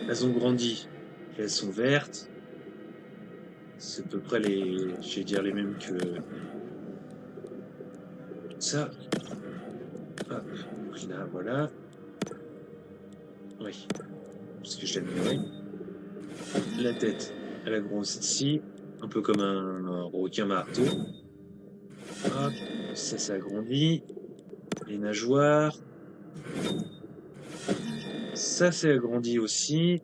[SPEAKER 1] Elles ont grandi. Elles sont vertes. C'est à peu près je vais dire les mêmes que ça. Hop. Donc là, voilà. Oui. Parce que je l'ai amélioré. La tête, elle a grossi ici. Un peu comme un requin marteau. Hop. Ça a grandi. Les nageoires. Ça s'est agrandi aussi.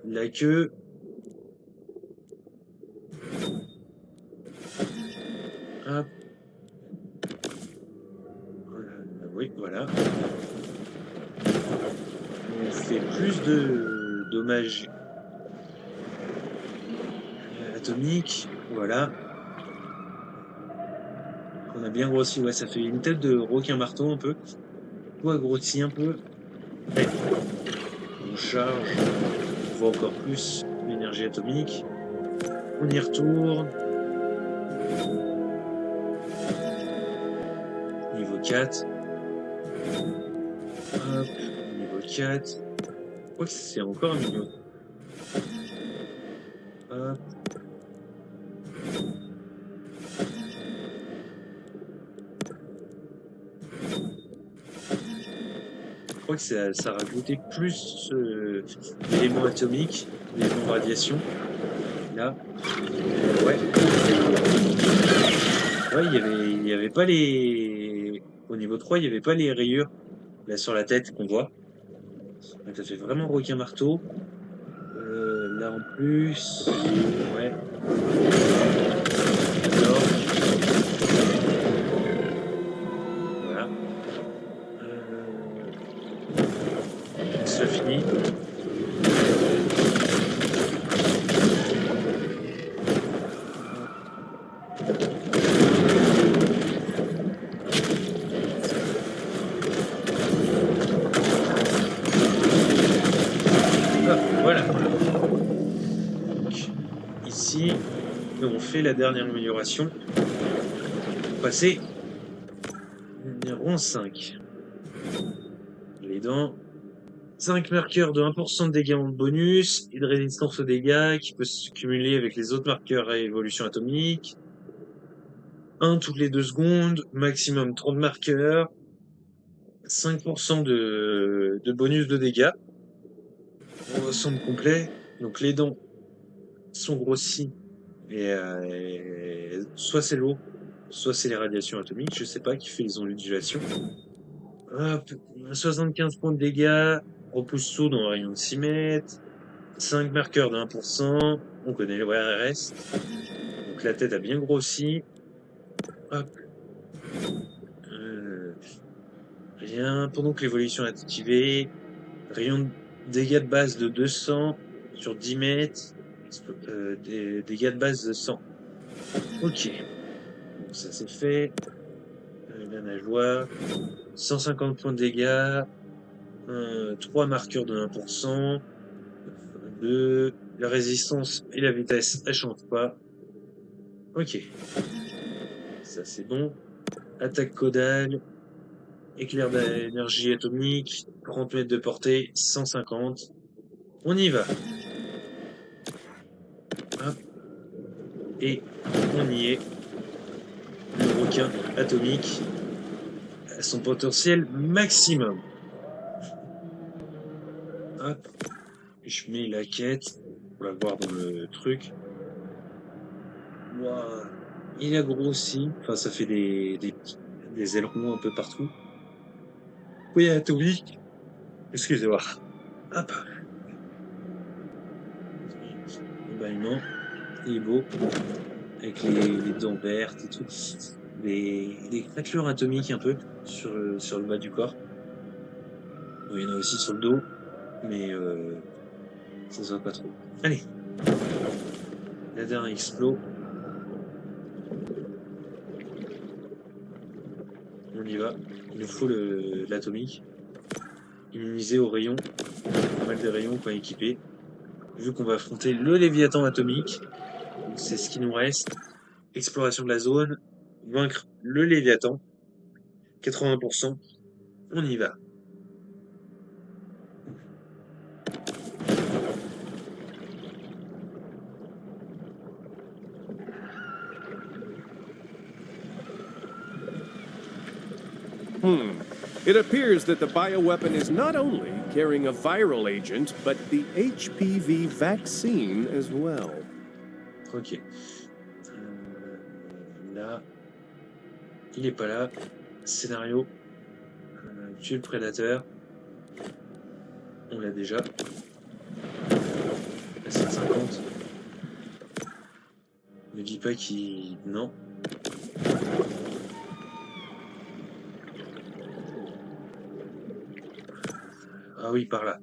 [SPEAKER 1] La queue. Hop. Oui, voilà. On fait plus de dommages atomiques. Voilà. On a bien grossi. Ouais, ça fait une tête de requin marteau un peu. Tout a grossi un peu. Allez. On charge. On voit encore plus l'énergie atomique. On y retourne. Niveau 4. Hop. Niveau 4. Oh, c'est encore un niveau. Hop. Je crois que ça a rajouté plus d'éléments atomiques, d'éléments radiation. Là. Ouais. Ouais, il y avait pas les... Au niveau 3, il n'y avait pas les rayures là sur la tête qu'on voit. Donc ça fait vraiment requin marteau. Là en plus... Ouais. Alors... Voilà. C'est fini. Voilà. Donc, ici, on fait la dernière amélioration. Pour passer numéro 5. Les dents. 5 marqueurs de 1% de dégâts en bonus et de résistance aux dégâts qui peut se cumuler avec les autres marqueurs à évolution atomique. 1 toutes les 2 secondes, maximum 30 marqueurs. 5% de bonus de dégâts. Ensemble complet. Donc les dents sont grossies. Et soit c'est l'eau, soit c'est les radiations atomiques, je sais pas, qui fait les ondulations. Hop, 75 points de dégâts, repousse tout dans un rayon de 6 mètres, 5 marqueurs de 1%, on connaît le RS. Donc la tête a bien grossi. Hop. Rien, pendant que l'évolution est activée, rayon de dégâts de base de 200 sur 10 mètres, des dégâts de base de 100. Ok. Donc ça c'est fait. La nageoire. 150 points de dégâts. 3 marqueurs de 1%. 2. La résistance et la vitesse, elles changent pas. Ok. Ça c'est bon. Attaque caudale. Éclair d'énergie atomique. 30 mètres de portée. 150. On y va. Hop. Et on y est. Le requin atomique à son potentiel maximum. Hop. Je mets la quête pour la voir dans le truc. Wow. Il a grossi. Enfin, ça fait des ailerons un peu partout. Oui, atomique. Excusez-moi. Hop. Ben non. Il est beau. Avec les dents vertes et tout. Des craquelures atomiques un peu sur le bas du corps. Bon, il y en a aussi sur le dos. Mais ça se voit pas trop. Allez. La dernière explose. On y va. Il nous faut l'atomique. Immunisé au rayon. Pas mal de rayons pas équipés. Vu qu'on va affronter le Léviathan atomique. Donc c'est ce qui nous reste. Exploration de la zone. Vaincre le Léviathan. 80%. On y va.
[SPEAKER 2] It appears that the bioweapon is not only carrying a viral agent, but the HPV vaccine as well.
[SPEAKER 1] Ok. Là. Il est pas là. Scénario. Tuer le prédateur. On l'a déjà. La 750. Ne dis pas qu'il... Non. Ah oui, par là.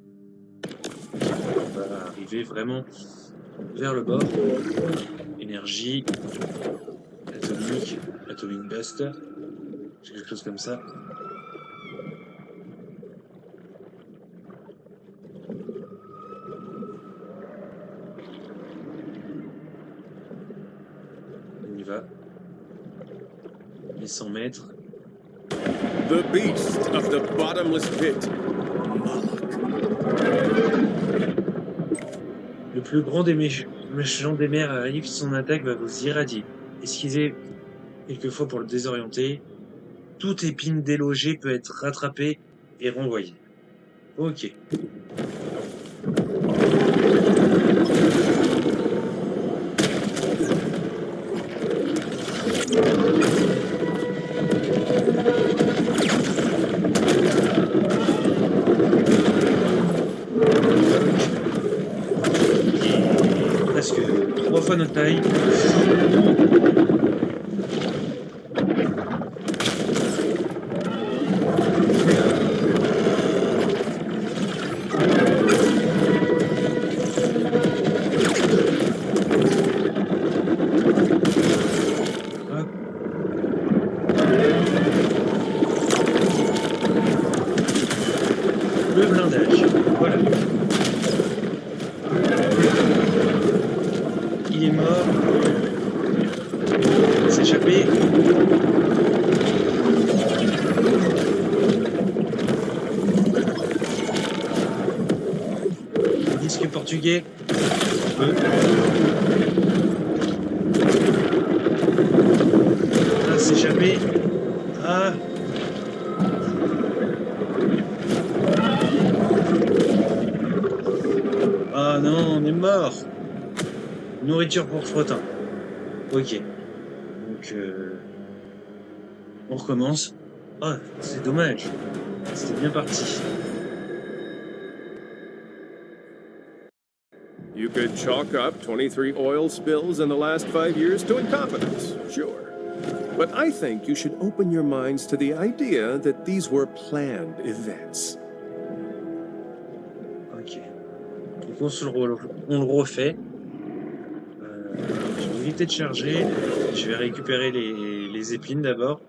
[SPEAKER 1] On va arriver vraiment vers le bord. Énergie. Atomique. Atomic Buster. Quelque chose comme ça. On y va. Les 100 mètres.
[SPEAKER 2] The beast of the bottomless pit.
[SPEAKER 1] Le plus grand des méchants des mers arrive, son attaque va vous irradier. Esquivez quelquefois pour le désorienter. Toute épine délogée peut être rattrapée et renvoyée. Ok. Presque 3 fois notre taille. Le blindage. Voilà. Il est mort. Il va s'échapper. Disque portugais. Ah, s'échapper. Ah. Ah non, on est mort. Nourriture pour fretin. Ok. Donc, on recommence. Ah, c'est dommage. C'était bien parti.
[SPEAKER 2] You could chalk up 23 oil spills in the last 5 years to incompetence, sure. But I think you should open your minds to the idea that these were planned events.
[SPEAKER 1] Ok. Donc on le refait. Je vais éviter de charger. Je vais récupérer les épines d'abord.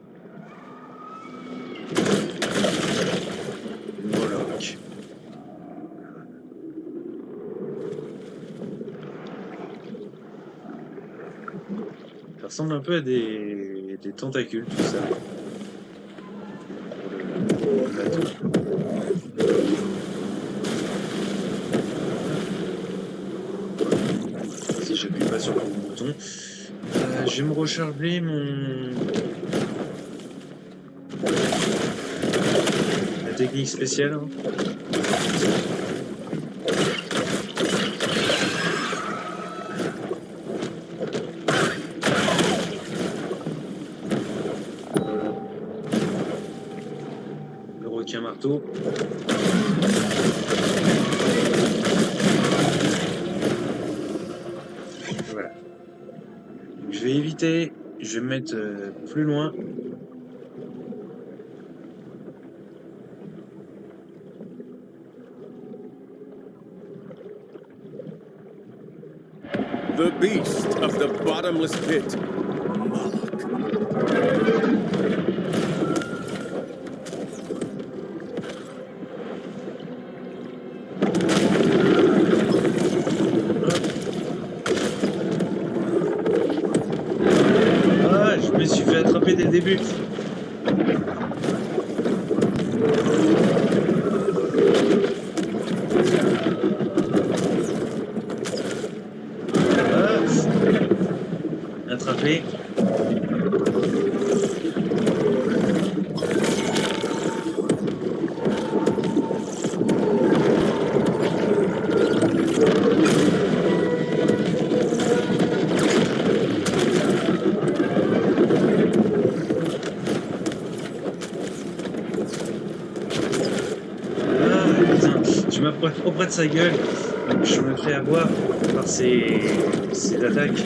[SPEAKER 1] Voilà. Ça ressemble un peu à des tentacules, tout ça. Pour le bateau. Si j'appuie pas sur le bouton. Je vais me recharger la technique spéciale. Hein. Le requin marteau. Voilà. Je vais éviter, je vais me mettre plus loin.
[SPEAKER 2] The beast of the bottomless pit.
[SPEAKER 1] Ah, je me suis fait attraper dès le début. Ah, attrapé. Je m'approche trop près de sa gueule, donc je me fais avoir par ses attaques.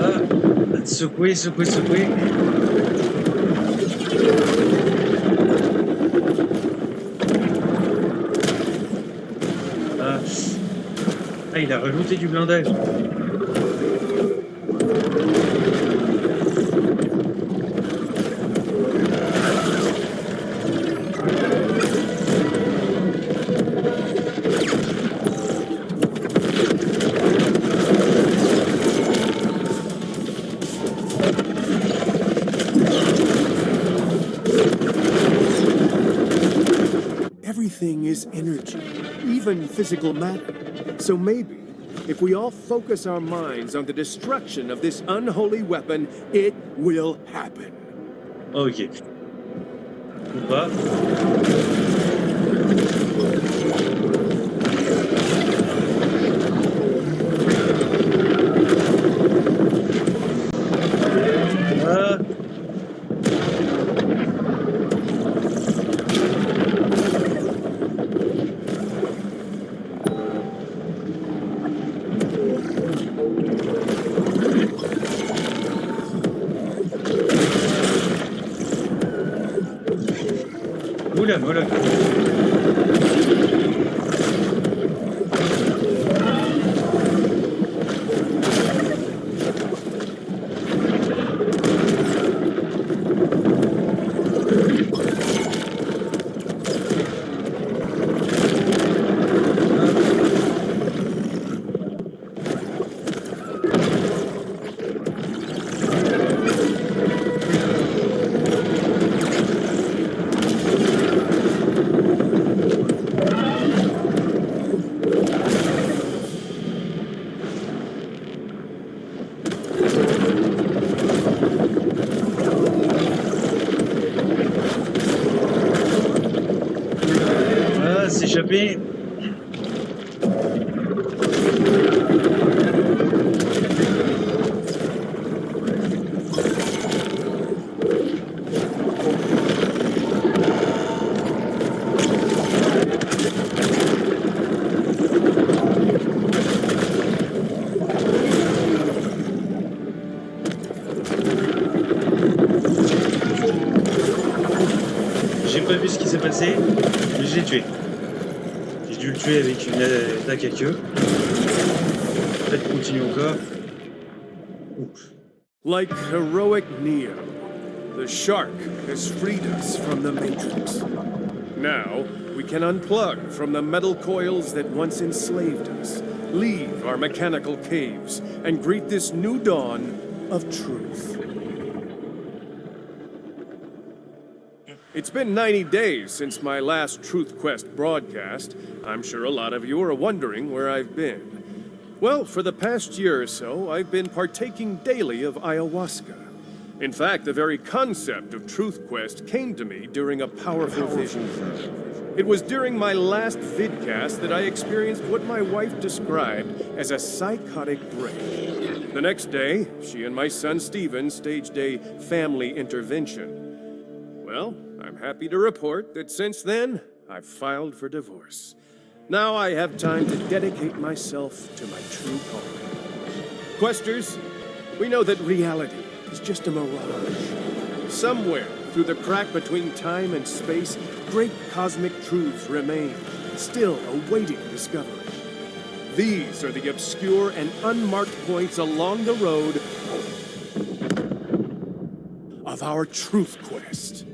[SPEAKER 1] Ah. Secouer, secouer, secouer. Ah. Ah, il a rajouté du blindage.
[SPEAKER 2] Everything is energy, even physical matter. So maybe, if we all focus our minds on the destruction of this unholy weapon, it will happen.
[SPEAKER 1] Ok. Ou pas. Ah. Oula, voilà. S'échapper. passé, mais je l'ai tué. J'ai dû le tuer avec une attaque à queue. Peut-être continuer encore. Ouf.
[SPEAKER 2] Like heroic Neo, the shark has freed us from the Matrix. Now, we can unplug from the metal coils that once enslaved us, leave our mechanical caves, and greet this new dawn of truth. It's been 90 days since my last Truth Quest broadcast. I'm sure a lot of you are wondering where I've been. Well, for the past year or so, I've been partaking daily of ayahuasca. In fact, the very concept of Truth Quest came to me during a powerful vision. It was during my last vidcast that I experienced what my wife described as a psychotic break. The next day, she and my son Stephen staged a family intervention. Well, I'm happy to report that since then, I've filed for divorce. Now I have time to dedicate myself to my true calling. Questers, we know that reality is just a mirage. Somewhere through the crack between time and space, great cosmic truths remain, still awaiting discovery. These are the obscure and unmarked points along the road of our Truth Quest.